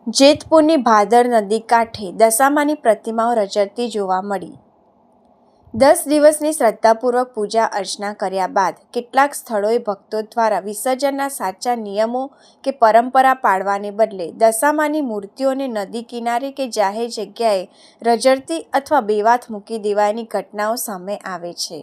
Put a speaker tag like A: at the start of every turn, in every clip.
A: જેતપુરની ભાદર નદી કાંઠે દશામાની પ્રતિમાઓ રજડતી જોવા મળી। 10 દિવસની શ્રદ્ધાપૂર્વક પૂજા અર્ચના કર્યા બાદ કેટલાક સ્થળોએ ભક્તો દ્વારા વિસર્જનના સાચા નિયમો કે પરંપરા પાળવાને બદલે દશામાની મૂર્તિઓને નદી કિનારે કે જાહેર જગ્યાએ રજડતી અથવા બેવાથ મૂકી દેવાની ઘટનાઓ સામે આવે છે।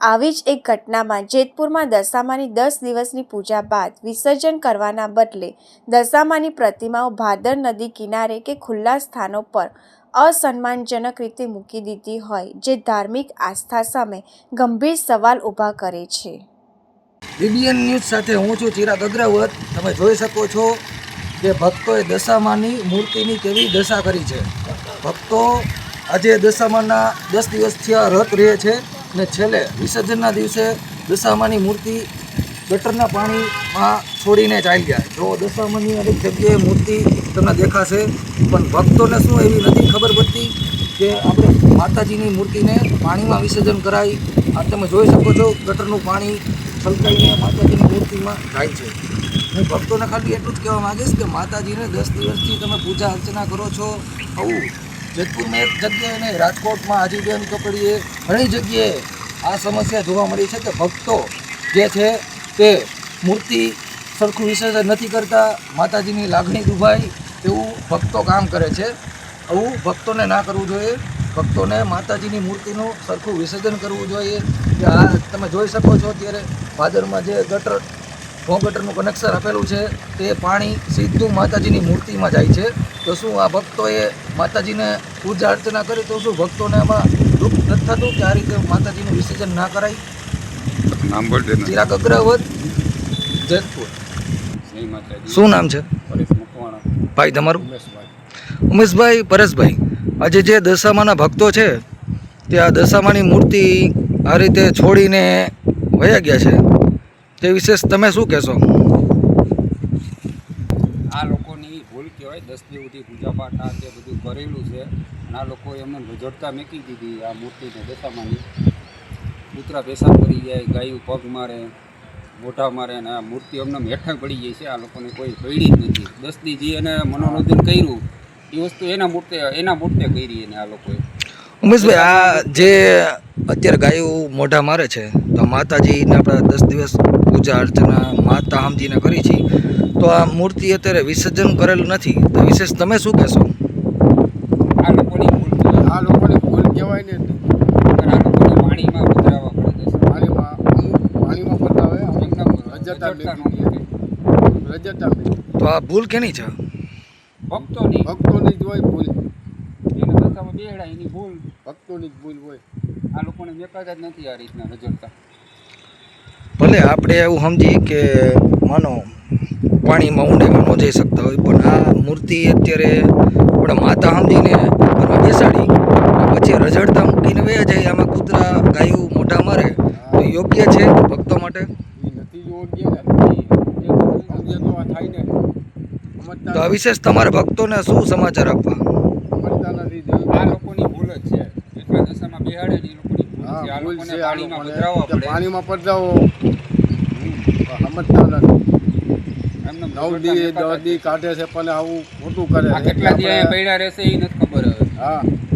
A: આવી જ એક ઘટનામાં જેતપુરમાં દશામાની 10 દિવસની પૂજા બાદ વિસર્જન કરવાના બદલે દશામાની પ્રતિમાઓ ભાદર નદી કિનારે કે ખુલ્લા સ્થાનો પર અસન્માનજનક રીતે મૂકી દીધી હોય, જે ધાર્મિક આસ્થા સામે ગંભીર સવાલ ઊભા કરે છે।
B: બીબીએન ન્યૂઝ સાથે હું છું ચિરાગ અગ્રવત। તમે જોઈ શકો છો કે ભક્તોએ દશામાની મૂર્તિની કેવી દશા કરી છે। ભક્તો આજે દશામાના 10 દિવસથી આ રથ રહે છે ને છેલ્લે વિસર્જનના દિવસે દશામાની મૂર્તિ ગટરના પાણીમાં છોડીને ચાલ્યા। જો દશામાની અનેક જગ્યાએ મૂર્તિ તમને દેખાશે, પણ ભક્તોને શું એવી નથી ખબર પડતી કે આપણે માતાજીની મૂર્તિને પાણીમાં વિસર્જન કરાય। આ તમે જોઈ શકો છો ગટરનું પાણી છલકાઈને માતાજીની મૂર્તિમાં જાય છે। હું ભક્તોને ખાલી એટલું જ કહેવા માગીશ કે માતાજીને 10 દિવસથી તમે પૂજા અર્ચના કરો છો। આવું જેતપુરમાં એક જગ્યાએ નહીં, રાજકોટમાં હાજીબેન કપડીએ ઘણી જગ્યાએ આ સમસ્યા જોવા મળી છે કે ભક્તો જે છે તે મૂર્તિ સરખું વિસર્જન નથી કરતા, માતાજીની લાગણી દુભાય એવું ભક્તો કામ કરે છે। આવું ભક્તોને ના કરવું જોઈએ। ભક્તોને માતાજીની મૂર્તિનું સરખું વિસર્જન કરવું જોઈએ। કે આ તમે જોઈ શકો છો અત્યારે ભાદરમાં જે ગટરનું કનેક્શન આપેલું છે તે પાણી સીધું માતાજીની મૂર્તિમાં જાય છે। તો શું આ ભક્તોએ માતાજીને પૂજા અર્ચના કરી તો શું ભક્તોને આમાં દુઃખ નથી થતું કે આ રીતે માતાજીનું વિસર્જન ના કરાય? ચિરાગ અગ્રવત, જેતપુર। શું નામ છે ભાઈ તમારું? ઉમેશભાઈ, પરેશભાઈ, આજે જે દશામાના ભક્તો છે તે આ દશામાની મૂર્તિ આ રીતે છોડીને વયા ગયા છે, તે વિશે તમે શું કહેશો?
C: આ લોકોની ભૂલ કહેવાય। 10 દિવસથી પૂજા પાઠ આ તે બધું કરેલું છે અને આ લોકો એમને રજડતા મૂકી દીધી આ મૂર્તિને દશામાની। કૂતરા પેશાબ કરી જાય, ગાયું પગ મારે, મોઢા મારે અને આ મૂર્તિ એમને હેઠળ પડી જાય છે। આ લોકોને કોઈ પડી જ નથી। 10 દી જે એને મનોરંજન કર્યું એ વસ્તુ એના મૂર્તે કરી એને આ લોકોએ।
B: ઉમેશભાઈ, આ જે અત્યારે ગાયું મોઢા મારે છે તો માતાજીને આપણે 10 દિવસ પૂજા અર્ચના માતા સમજીને કરી છે, તો આ મૂર્તિ અત્યારે વિસર્જન કરેલું નથી, તો વિશેષ તમે શું કહેશો?
C: આ લોકોની ભૂલ કહેવાય।
D: આ લોકોની ભૂલ કહેવાય ને,
C: આ લોકોને પાણીમાં પધરાવવા પડે છે।
D: પાણીમાં પધરાવે રજતા
B: તો આ ભૂલ કેની છે?
C: ભક્તોની
D: જ હોય ભૂલ।
C: એને દશામાં બેહડા એની ભૂલ,
D: ભક્તોની જ ભૂલ હોય।
C: આ લોકોને દેખાતા જ નથી આ રીતના રજડતા।
B: ભલે આપણે એવું સમજીએ કે માનો પાણીમાં ઊંડેમાં ન જઈ શકતા હોય, પણ આ મૂર્તિ અત્યારે આપણે માતા સમજીને ઘરમાં બેસાડી પછી રજડતા મૂકીને વયા જાય, આમાં કૂતરા ગાયું મોઢા મારે તો યોગ્ય છે ભક્તો માટે?
D: એ નથી યોગ્ય ને, તો આ થાય ને।
B: તો આ વિશેષ તમારા ભક્તોને શું સમાચાર આપવા?
D: સમજતા નથી।
C: આ લોકોની ભૂલ જ છે। એટલા દશામાં બેહાડે ને એ લોકોની ભૂલ છે। આ લોકોને પાણીમાં પધરાવવા પડે।
D: પાણીમાં પધરાવો સમજતા નથી।
C: એમને
D: 9 દી 10 દી કાઢે છે પણ આવું ખોટું કરે।
C: કેટલા દી અહીંયા પડ્યા રહેશે એ નથી ખબર હવે।
D: હા।